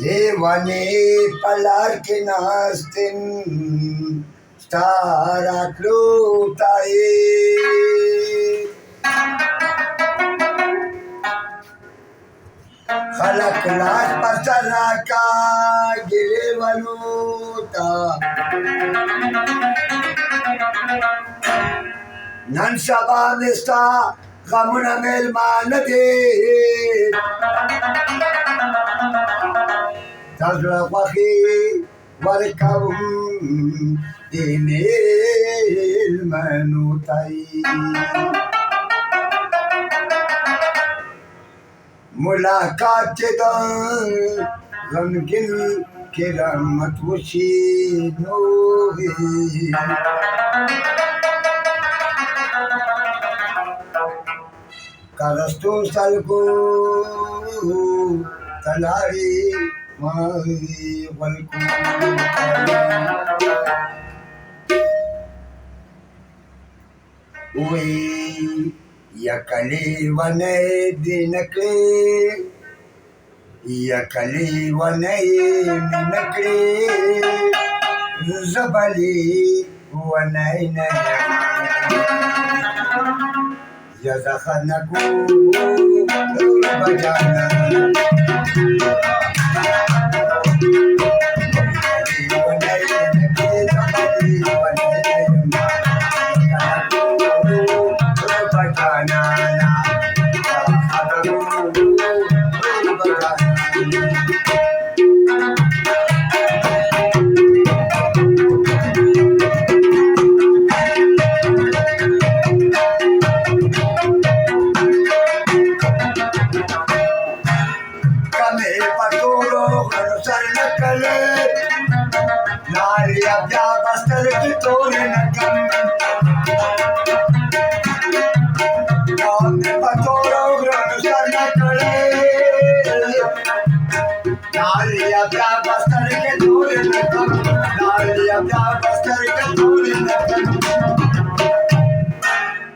Levane palar que nastin stara klutae. Halaklas pasaraka gilevaluta. Nan sabanesta gamuna melmanade. Tazrawahi warkavum dinil manutai. मुलाकात के दौरान गमगिन के रहमत वशी नोही करस्तु सलको तलारी माही वलको वे yakali wane dinakli yakali wane minakli zabali wane na yazakhanaku bajana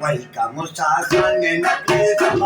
Welcome, Sasan, and a place of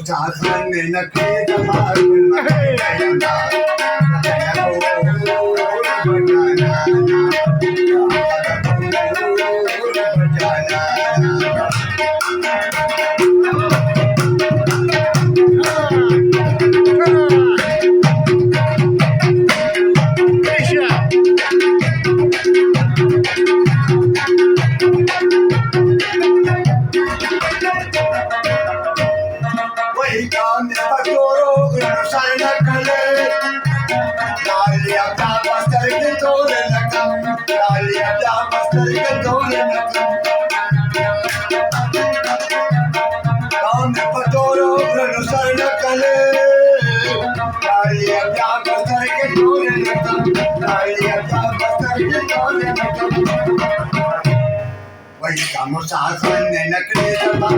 Sasan and a kid of Vamos a hacer en la creta para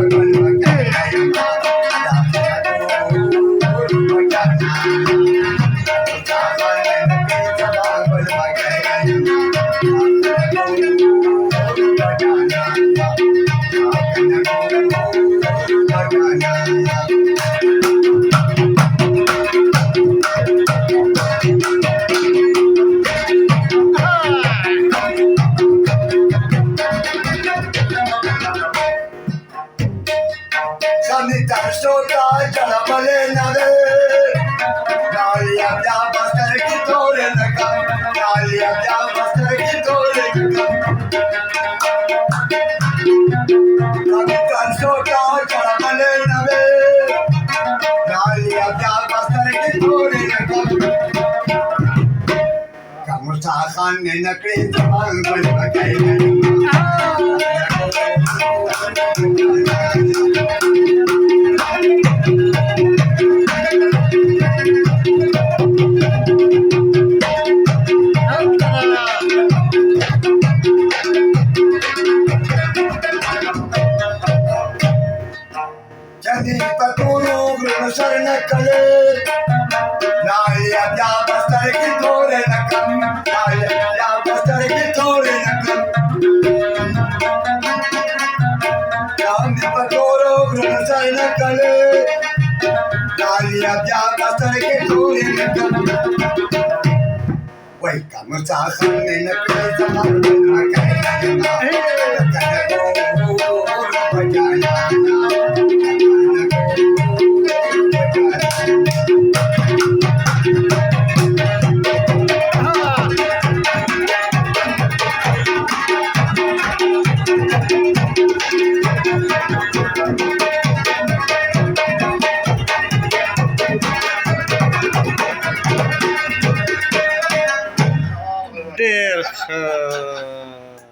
Nalia, ya basta de que todo en la cama. Nalia, ya basta de que todo Sakan nakli zaman bagay Jadi patulog lumasar na kalit Naya bastar kitore nakam Naya bastar kitore nakam Jadi patulog lumasar na kalit Naya bastar kitore nakam Wai kamu sakan nakli zaman bagay Dear